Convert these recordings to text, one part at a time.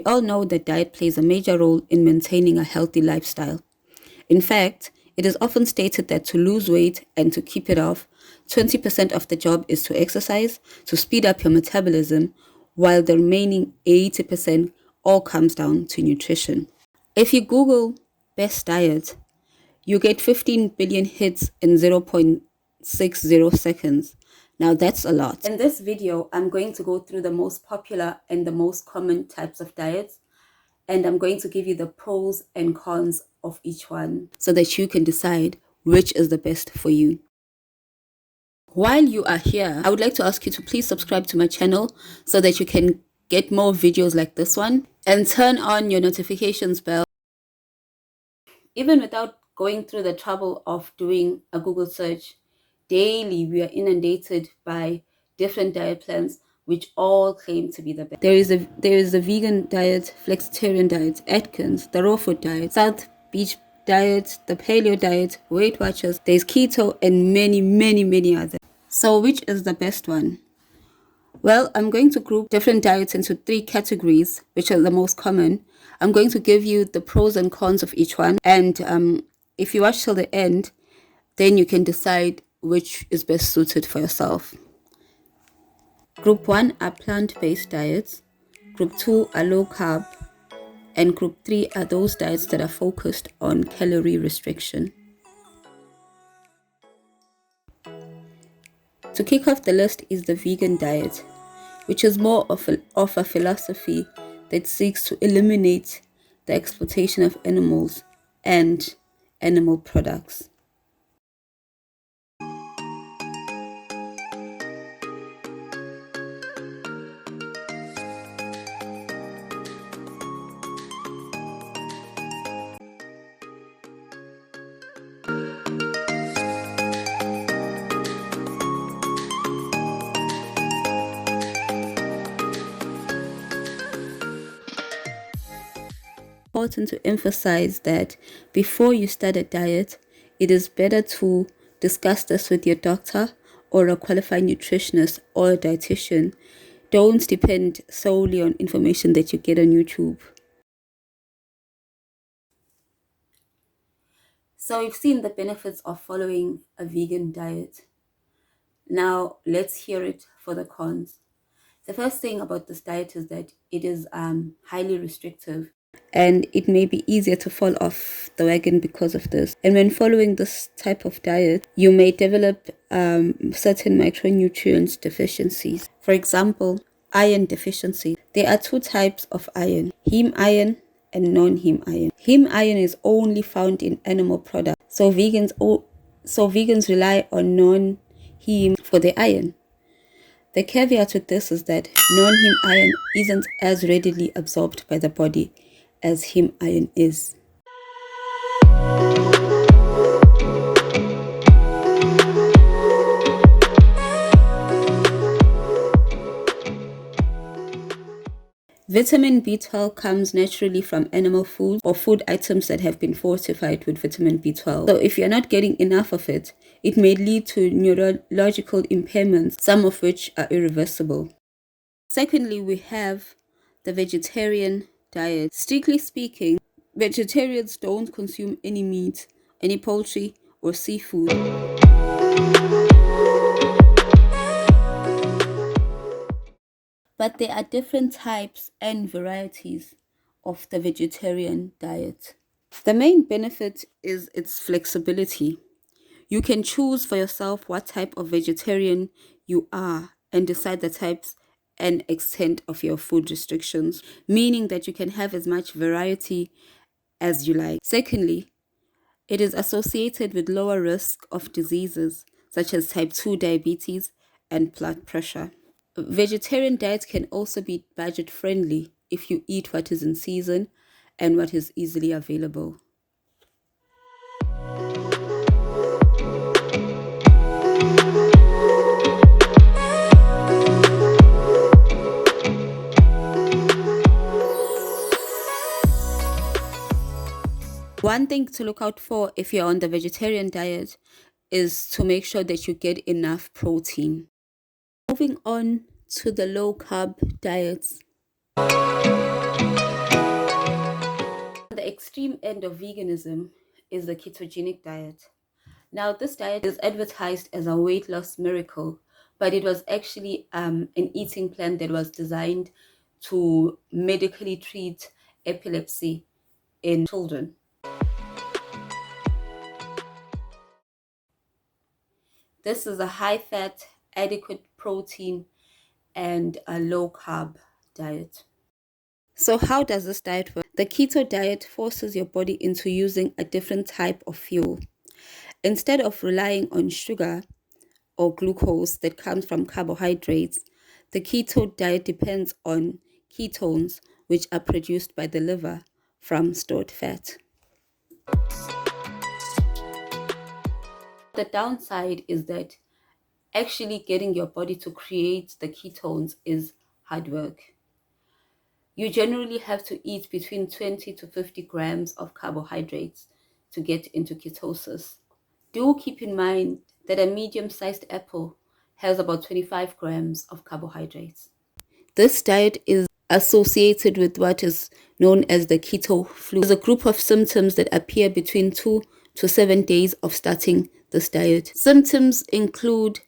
We all know that diet plays a major role in maintaining a healthy lifestyle. In fact, it is often stated that to lose weight and to keep it off, 20% of the job is to exercise, to speed up your metabolism, while the remaining 80% all comes down to nutrition. If you Google best diet, you get 15 billion hits in 0.60 seconds. Now that's a lot. In this video, I'm going to go through the most popular and the most common types of diets, and I'm going to give you the pros and cons of each one so that you can decide which is the best for you. While you are here, I would like to ask you to please subscribe to my channel so that you can get more videos like this one, and turn on your notifications bell. Even without going through the trouble of doing a Google search, daily we are inundated by different diet plans which all claim to be the best. There is the vegan diet, flexitarian diet, Atkins, the raw food diet, South Beach diet, the paleo diet, Weight Watchers, there's keto, and many others. So which is the best one? Well, I'm going to group different diets into 3 categories, which are the most common. I'm going to give you the pros and cons of each one. And if you watch till the end, then you can decide which is best suited for yourself. Group 1 are plant-based diets. Group 2 are low carb. And group 3 are those diets that are focused on calorie restriction. To kick off the list is the vegan diet, which is more of a philosophy that seeks to eliminate the exploitation of animals and animal products. Important to emphasize that before you start a diet, it is better to discuss this with your doctor or a qualified nutritionist or a dietitian. Don't depend solely on information that you get on YouTube. So we've seen the benefits of following a vegan diet. Now let's hear it for the cons. The first thing about this diet is that it is highly restrictive, and it may be easier to fall off the wagon because of this. And when following this type of diet, you may develop certain micronutrient deficiencies. For example, iron deficiency. There are 2 types of iron: heme iron and non-heme iron. Heme iron is only found in animal products, so vegans rely on non-heme for the iron. The caveat with this is that non-heme iron isn't as readily absorbed by the body as heme iron is. Vitamin B12 comes naturally from animal food or food items that have been fortified with vitamin B12. So if you're not getting enough of it, it may lead to neurological impairments, some of which are irreversible. Secondly, we have the vegetarian diet. Strictly speaking, vegetarians don't consume any meat, any poultry, or seafood. But there are different types and varieties of the vegetarian diet. The main benefit is its flexibility. You can choose for yourself what type of vegetarian you are and decide the types and extent of your food restrictions, meaning that you can have as much variety as you like. Secondly, it is associated with lower risk of diseases such as type 2 diabetes and blood pressure. Vegetarian diets can also be budget friendly if you eat what is in season and what is easily available. One thing to look out for if you're on the vegetarian diet is to make sure that you get enough protein. Moving on to the low carb diets. extreme end of veganism is the ketogenic diet. Now, this diet is advertised as a weight loss miracle, but it was actually an eating plan that was designed to medically treat epilepsy in children. This is a high fat, adequate protein, and a low carb diet. So, how does this diet work? The keto diet forces your body into using a different type of fuel. Instead of relying on sugar or glucose that comes from carbohydrates, the keto diet depends on ketones, which are produced by the liver from stored fat. The downside is that actually getting your body to create the ketones is hard work. You generally have to eat between 20 to 50 grams of carbohydrates to get into ketosis. Do keep in mind that a medium-sized apple has about 25 grams of carbohydrates. This diet is associated with what is known as the keto flu. It's a group of symptoms that appear between 2 to 7 days of starting this diet. Symptoms include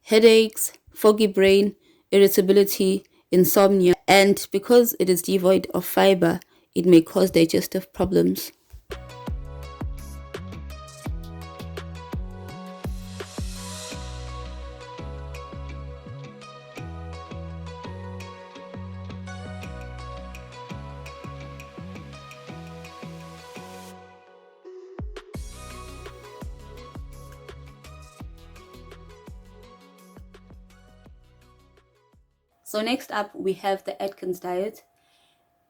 headaches, foggy brain, irritability, insomnia, and because it is devoid of fiber, it may cause digestive problems. So next up, we have the Atkins diet.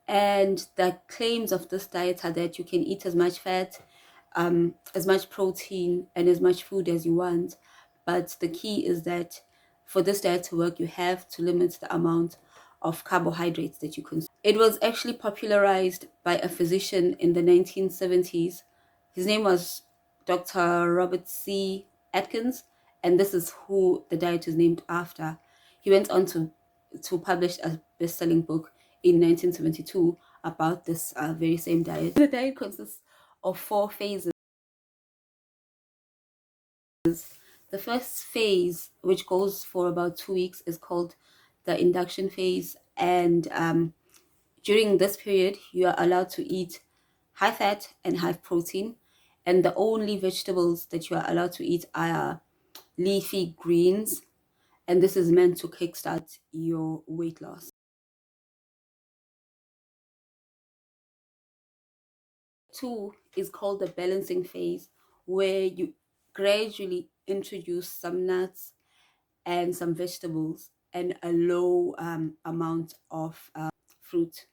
And the claims of this diet are that you can eat as much fat, as much protein, and as much food as you want. But the key is that for this diet to work, you have to limit the amount of carbohydrates that you consume. It was actually popularized by a physician in the 1970s. His name was Dr. Robert C. Atkins, and this is who the diet is named after. He went on to publish a best-selling book in 1972 about this very same diet. The diet consists of 4 phases. The first phase, which goes for about 2 weeks, is called the induction phase, and during this period, you are allowed to eat high fat and high protein, and the only vegetables that you are allowed to eat are leafy greens, and this is meant to kickstart your weight loss. 2 is called the balancing phase, where you gradually introduce some nuts and some vegetables and a low amount of fruit.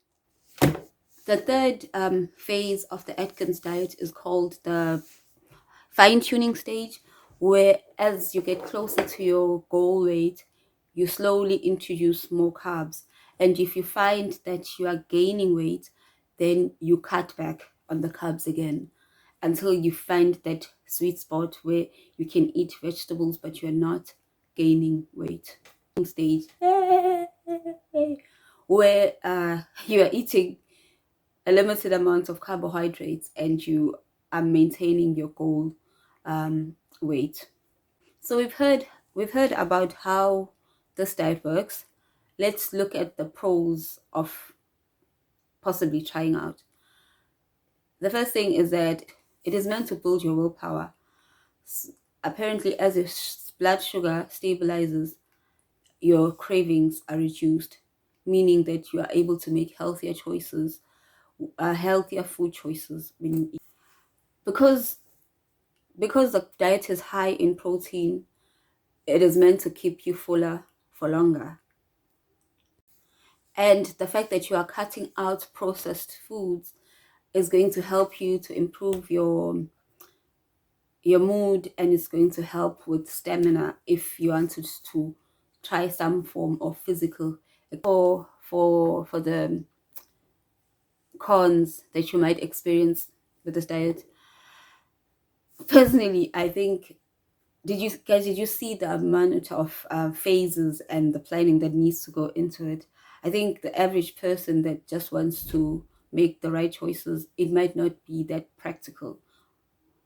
The third phase of the Atkins diet is called the fine-tuning stage, where as you get closer to your goal weight, you slowly introduce more carbs. And if you find that you are gaining weight, then you cut back on the carbs again until you find that sweet spot where you can eat vegetables but you're not gaining weight. Stage where you are eating a limited amount of carbohydrates and you are maintaining your goal weight. So we've heard about how this diet works. Let's look at the pros of possibly trying out. The first thing is that it is meant to build your willpower. Apparently, as your blood sugar stabilizes, your cravings are reduced, meaning that you are able to make healthier choices, healthier food choices when you eat. Because the diet is high in protein, it is meant to keep you fuller for longer. And the fact that you are cutting out processed foods is going to help you to improve your mood, and it's going to help with stamina if you wanted to try some form of physical for the cons that you might experience with this diet. Personally, I think, did you see the amount of phases and the planning that needs to go into it? I think the average person that just wants to make the right choices, it might not be that practical,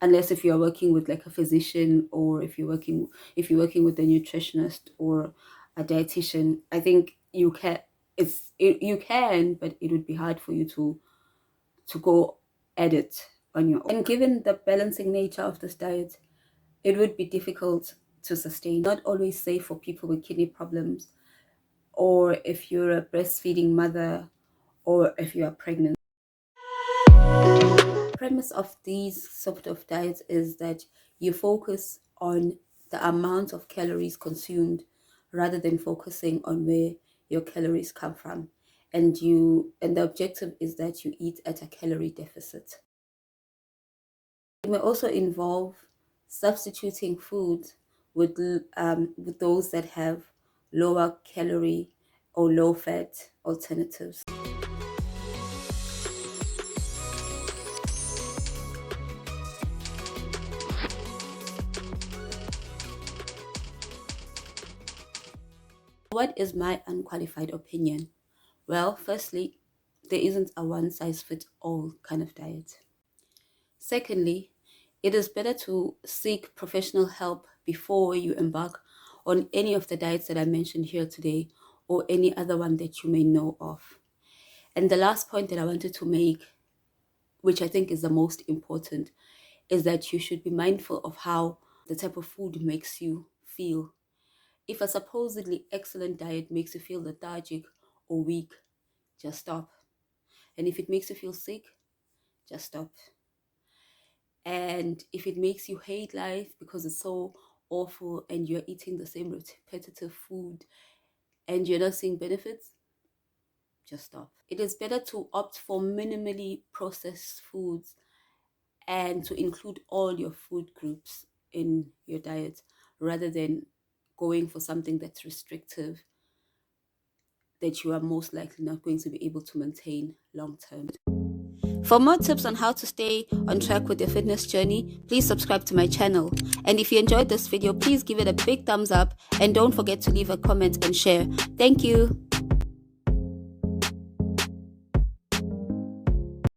unless if you're working with like a physician, or if you're working with a nutritionist or a dietitian. I think you can, but it would be hard for you to go at it on your own. And given the balancing nature of this diet, it would be difficult to sustain. Not always safe for people with kidney problems, or if you're a breastfeeding mother, or if you are pregnant. The premise of these sort of diets is that you focus on the amount of calories consumed rather than focusing on where your calories come from. And the objective is that you eat at a calorie deficit. It may also involve substituting food with those that have lower calorie or low fat alternatives. What is my unqualified opinion? Well, firstly, there isn't a one size fits all kind of diet. Secondly, it is better to seek professional help before you embark on any of the diets that I mentioned here today, or any other one that you may know of. And the last point that I wanted to make, which I think is the most important, is that you should be mindful of how the type of food makes you feel. If a supposedly excellent diet makes you feel lethargic or weak, just stop. And if it makes you feel sick, just stop. And if it makes you hate life because it's so awful and you're eating the same repetitive food and you're not seeing benefits, just stop. It is better to opt for minimally processed foods and to include all your food groups in your diet, rather than going for something that's restrictive that you are most likely not going to be able to maintain long term. For more tips on how to stay on track with your fitness journey, please subscribe to my channel. And if you enjoyed this video, please give it a big thumbs up and don't forget to leave a comment and share. Thank you.